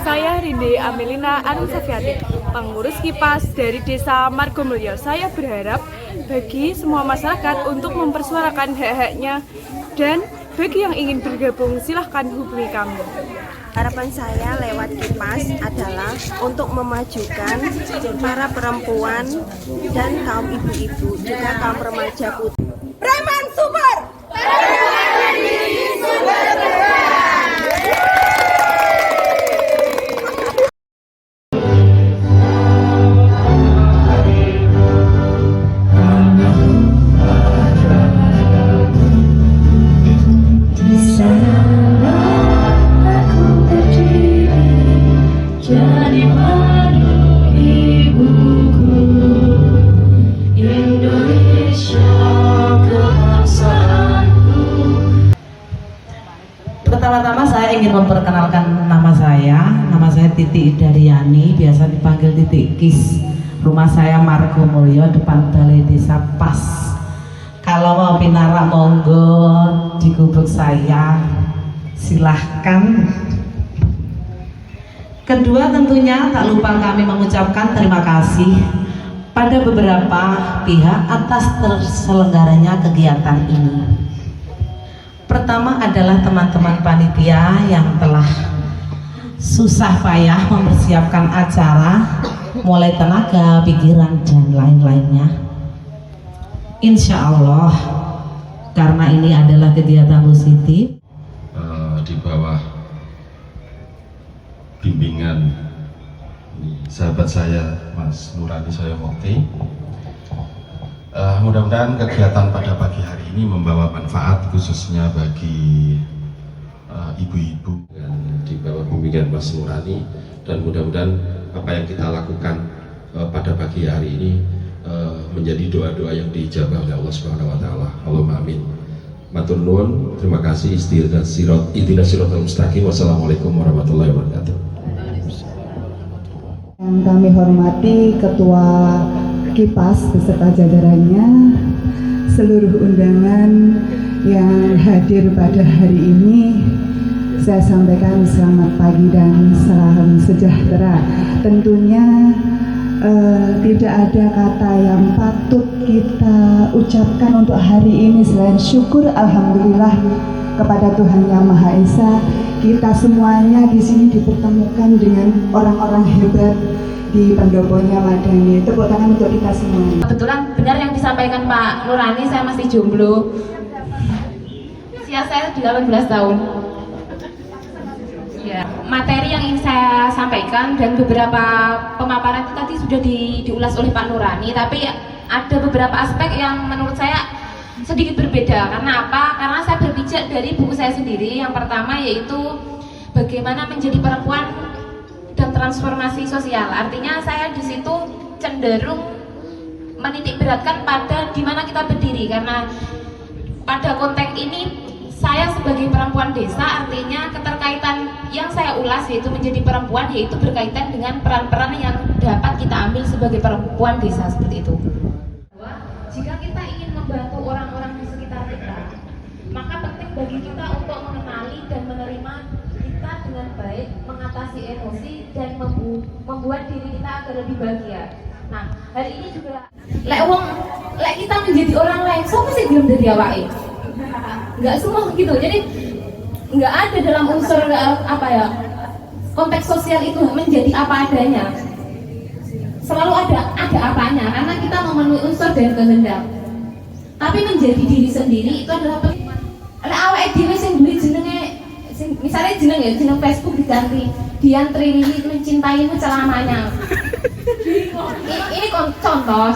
Saya Rinde Amelina Anum Safiati, pengurus KIPAS dari Desa Margomulyo. Saya berharap bagi semua masyarakat untuk mempersuarakan hak-haknya dan bagi yang ingin bergabung silahkan hubungi kami. Harapan saya lewat KIPAS adalah untuk memajukan para perempuan dan kaum ibu-ibu, juga kaum remaja putri. Preman Super! Perempuan diri sumber perubahan! Pertama-tama saya ingin memperkenalkan nama saya Titi Daryani, biasa dipanggil Titik Kis. Rumah saya Margomulyo, depan Balai Desa Pas. Kalau mau pinarak monggo di gubuk saya, silahkan. Kedua, tentunya tak lupa kami mengucapkan terima kasih pada beberapa pihak atas terselenggaranya kegiatan ini. Pertama adalah teman-teman panitia yang telah susah payah mempersiapkan acara, mulai tenaga, pikiran, dan lain-lainnya. Insya Allah, karena ini adalah kegiatan positif, di bawah bimbingan sahabat saya Mas Nurani Soyomukti. Mudah-mudahan kegiatan pada pagi hari ini membawa manfaat khususnya bagi ibu-ibu di bawah bimbingan Mas Nurani, dan mudah-mudahan apa yang kita lakukan pada pagi hari ini menjadi doa-doa yang diijabah oleh Allah Subhanahu wa taala. Allahumma amin. Matur nuwun, terima kasih. Ihdinas siratal mustaqim. Wassalamualaikum warahmatullahi wabarakatuh. Yang kami hormati Ketua KIPAS beserta jajarannya, seluruh undangan yang hadir pada hari ini, saya sampaikan selamat pagi dan salam sejahtera. Tentunya tidak ada kata yang patut kita ucapkan untuk hari ini selain syukur alhamdulillah kepada Tuhan Yang Maha Esa. Kita semuanya di sini dipertemukan dengan orang-orang hebat di pendoponya Madani. Tepuk tangan untuk kita semua. Kebetulan benar yang disampaikan Pak Nurani, saya masih jomblo. Usia saya 18 tahun. Ya, materi yang ingin saya sampaikan dan beberapa pemaparan itu tadi sudah diulas oleh Pak Nurani, tapi ada beberapa aspek yang menurut saya sedikit berbeda. Karena apa? Karena saya berpijak dari buku saya sendiri. Yang pertama yaitu bagaimana menjadi perempuan dan transformasi sosial. Artinya saya di situ cenderung menitik beratkan pada di mana kita berdiri, karena pada konteks ini saya sebagai perempuan desa, artinya keterkaitan yang saya ulas yaitu menjadi perempuan, yaitu berkaitan dengan peran-peran yang dapat kita ambil sebagai perempuan desa seperti itu. Jika kita ingin membantu orang-orang di sekitar kita, maka penting bagi kita untuk mengenali dan menerima kita dengan baik, mengatasi emosi dan membuat diri kita agar lebih bahagia. Nah, hari ini juga lek kita menjadi orang lain, siapa sih belum jadi awake? Nggak semua gitu. Jadi nggak ada dalam unsur apa ya, konteks sosial itu menjadi apa adanya. Selalu ada apanya, karena kita memenuhi unsur dan kehendak. Tapi menjadi diri sendiri itu adalah awake dhewe sing duwe jenenge, misalnya jeneng Facebook diganti Dian Trilili mencintaimu selamanya. Ini contoh.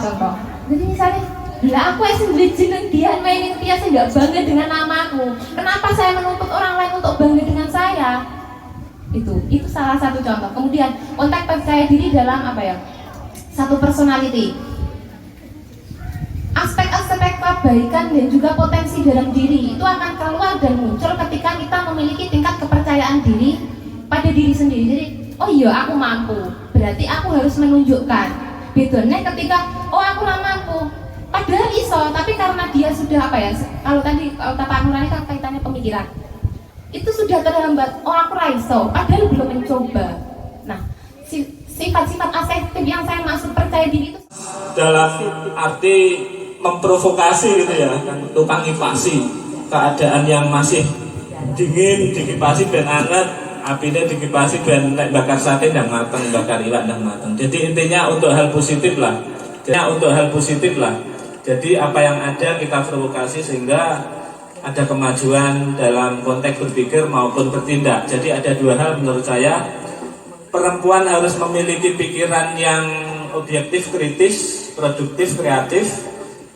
Jadi misalnya, bila aku sendiri jeneng Dian mainin dia, saya nggak bangga dengan namaku. Kenapa saya menuntut orang lain untuk bangga dengan saya? Itu salah satu contoh. Kemudian konteks percaya diri dalam apa ya? Satu personality. Aspek-aspek kebaikan dan juga potensi dalam diri itu akan keluar dan muncul ketika kita memiliki tingkat kepercayaan diri pada diri sendiri. Jadi, oh iya aku mampu, berarti aku harus menunjukkan. Bedanya ketika, oh aku nggak mampu, padahal iso, tapi karena dia sudah apa ya? Kalau tadi Pak Nurani kan kaitannya pemikiran, itu sudah terhambat. Oh aku raiso, padahal belum mencoba. sifat-sifat asertif yang saya maksud percaya diri itu dalam arti memprovokasi gitu ya, tukang ngipasi keadaan yang masih dingin dikipasi ben anget, apinya dikipasi ben nek bakar sate dan mateng, bakar iwak dan mateng. Jadi intinya untuk hal positif lah. Jadi apa yang ada kita provokasi sehingga ada kemajuan dalam konteks berpikir maupun bertindak. Jadi ada dua hal menurut saya. Perempuan harus memiliki pikiran yang objektif, kritis, produktif, kreatif.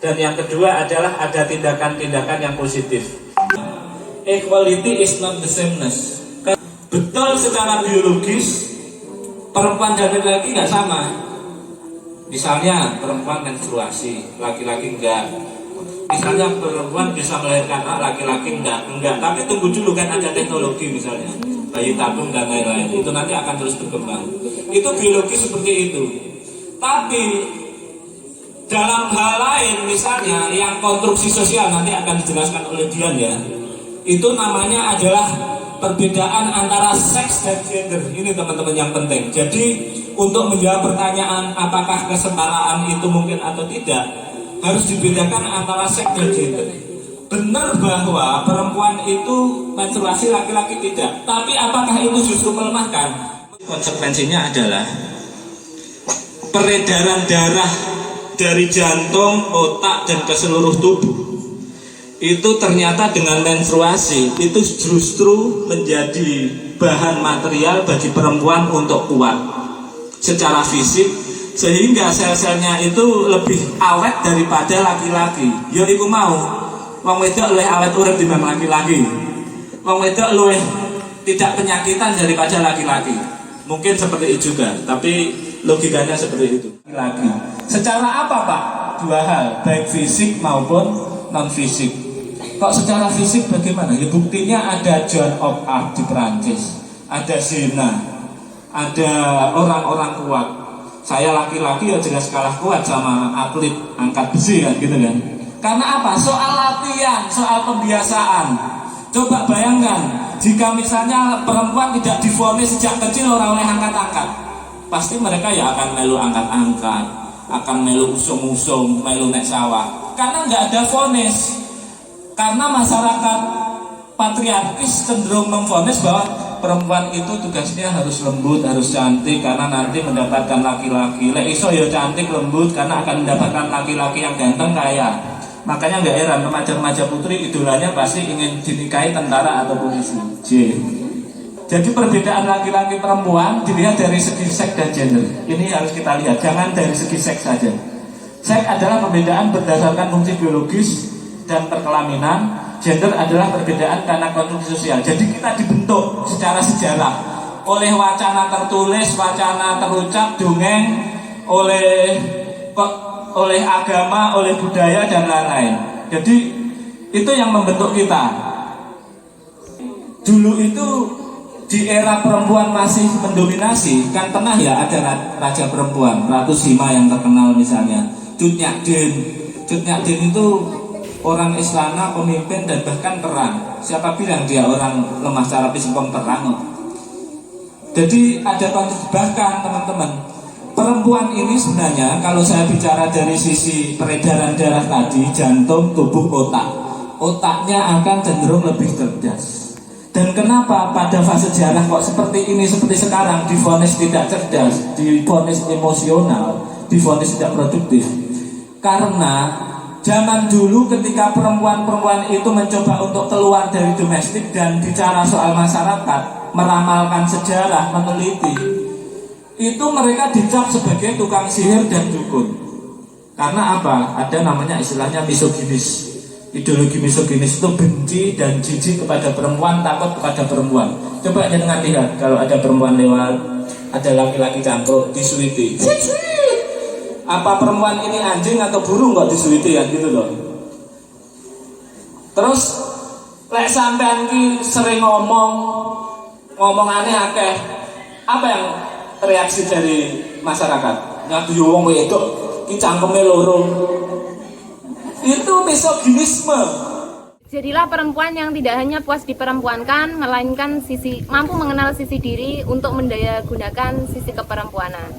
Dan yang kedua adalah ada tindakan-tindakan yang positif. Equality is not the sameness. Betul secara biologis perempuan dan laki-laki nggak sama. Misalnya perempuan menstruasi, laki-laki enggak. Misalnya perempuan bisa melahirkan anak, laki-laki enggak. Tapi tunggu dulu kan ada teknologi misalnya bayi tabung dan lain-lain. Itu nanti akan terus berkembang. Itu biologis seperti itu. Tapi dalam hal lain misalnya yang konstruksi sosial nanti akan dijelaskan oleh Dian ya. Itu namanya adalah perbedaan antara seks dan gender. Ini teman-teman yang penting. Jadi untuk menjawab pertanyaan apakah kesetaraan itu mungkin atau tidak, harus dibedakan antara seks dan gender. Benar bahwa perempuan itu menstruasi, laki-laki tidak. Tapi apakah itu justru melemahkan? Konsekuensinya adalah peredaran darah dari jantung, otak, dan ke seluruh tubuh itu ternyata dengan menstruasi itu justru menjadi bahan material bagi perempuan untuk kuat secara fisik, sehingga sel-selnya itu lebih awet daripada laki-laki. Ya iku mau wong wedok luwih awet urip dibanding laki-laki, wong wedok luwih tidak penyakitan daripada laki-laki. Mungkin seperti itu juga, tapi logikanya seperti itu. Laki secara apa Pak? Dua hal, baik fisik maupun non fisik. Kok secara fisik bagaimana? Ya buktinya ada Joan of Arc di Perancis, ada Zena, ada orang-orang kuat. Saya laki-laki ya jelas kalah kuat sama atlet angkat besi kan gitu kan. Karena apa? Soal latihan, soal pembiasaan. Coba bayangkan jika misalnya perempuan tidak divonis sejak kecil orang oleh angkat-angkat, pasti mereka ya akan melu angkat-angkat, akan melu usung-usung, melu nek sawah. Karena nggak ada vonis. Karena masyarakat patriarkis cenderung memvonis bahwa perempuan itu tugasnya harus lembut, harus cantik karena nanti mendapatkan laki-laki. Lek iso ya cantik, lembut karena akan mendapatkan laki-laki yang ganteng kaya. Makanya nggak heran remaja-remaja putri idolanya pasti ingin dinikahi tentara atau polisi. Jadi perbedaan laki-laki perempuan dilihat dari segi seks dan gender. Ini harus kita lihat, jangan dari segi seks saja. Seks adalah perbedaan berdasarkan fungsi biologis dan perkelaminan. Gender adalah perbedaan karena konstruksi sosial. Jadi kita dibentuk secara sejarah oleh wacana tertulis, wacana terucap, dongeng, oleh agama, oleh budaya dan lain-lain. Jadi itu yang membentuk kita. Dulu itu di era perempuan masih mendominasi, kan pernah ya ada raja perempuan, Ratu Sima yang terkenal misalnya, Cut Nyak Din. Cut Nyak Din itu orang istana, pemimpin dan bahkan perang. Siapa bilang dia orang lemah secara fisik perang? Jadi ada konteks, bahkan teman-teman, perempuan ini sebenarnya kalau saya bicara dari sisi peredaran darah tadi, jantung, tubuh, otaknya akan cenderung lebih cerdas. Dan kenapa pada fase sejarah kok seperti ini, seperti sekarang divonis tidak cerdas, divonis emosional, divonis tidak produktif? Karena zaman dulu ketika perempuan-perempuan itu mencoba untuk keluar dari domestik dan bicara soal masyarakat, meramalkan sejarah, meneliti, itu mereka dicap sebagai tukang sihir dan dukun. Karena apa? Ada namanya istilahnya misoginis. Ideologi misoginis itu benci dan jijik kepada perempuan, takut kepada perempuan. Coba jangan lihat kalau ada perempuan lewat, ada laki-laki cangkruk, disuiti. Apa perempuan ini anjing atau burung kok disuiti ya gitu loh. Terus lek sampean ki sering ngomong aneh akeh. Apa yang reaksi dari masyarakat? Ngadu yo wong wedok ki cangkeme loro. Itu misoginisme. Jadilah perempuan yang tidak hanya puas diperempuankan, melainkan mampu mengenal sisi diri untuk mendayagunakan sisi keperempuanan.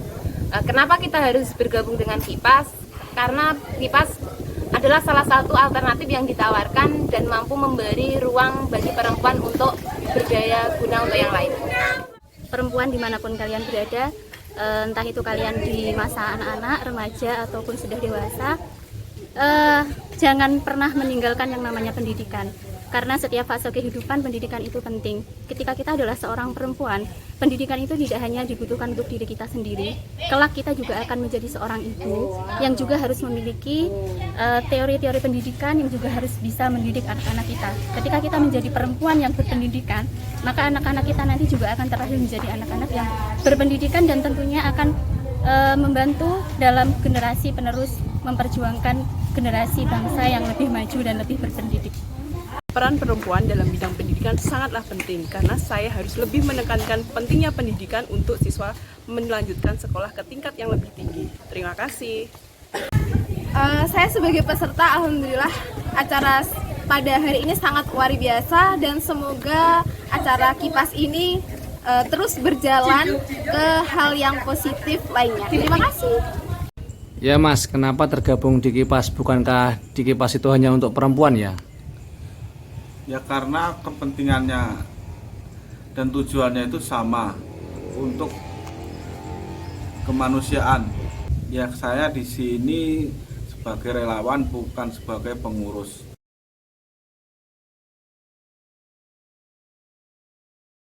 Kenapa kita harus bergabung dengan KIPAS? Karena KIPAS adalah salah satu alternatif yang ditawarkan dan mampu memberi ruang bagi perempuan untuk berdaya guna untuk yang lain. Perempuan dimanapun kalian berada, entah itu kalian di masa anak-anak, remaja, ataupun sudah dewasa, jangan pernah meninggalkan yang namanya pendidikan, karena setiap fase kehidupan pendidikan itu penting. Ketika kita adalah seorang perempuan, pendidikan itu tidak hanya dibutuhkan untuk diri kita sendiri, kelak kita juga akan menjadi seorang ibu yang juga harus memiliki teori-teori pendidikan yang juga harus bisa mendidik anak-anak kita. Ketika kita menjadi perempuan yang berpendidikan, maka anak-anak kita nanti juga akan terlahir menjadi anak-anak yang berpendidikan dan tentunya akan membantu dalam generasi penerus memperjuangkan generasi bangsa yang lebih maju dan lebih berpendidik. Peran perempuan dalam bidang pendidikan sangatlah penting karena saya harus lebih menekankan pentingnya pendidikan untuk siswa melanjutkan sekolah ke tingkat yang lebih tinggi. Terima kasih. Saya sebagai peserta, alhamdulillah acara pada hari ini sangat luar biasa dan semoga acara KIPAS ini terus berjalan ke hal yang positif lainnya. Terima kasih. Ya Mas, kenapa tergabung di KIPAS? Bukankah di KIPAS itu hanya untuk perempuan ya? Ya karena kepentingannya dan tujuannya itu sama, untuk kemanusiaan. Ya saya di sini sebagai relawan, bukan sebagai pengurus.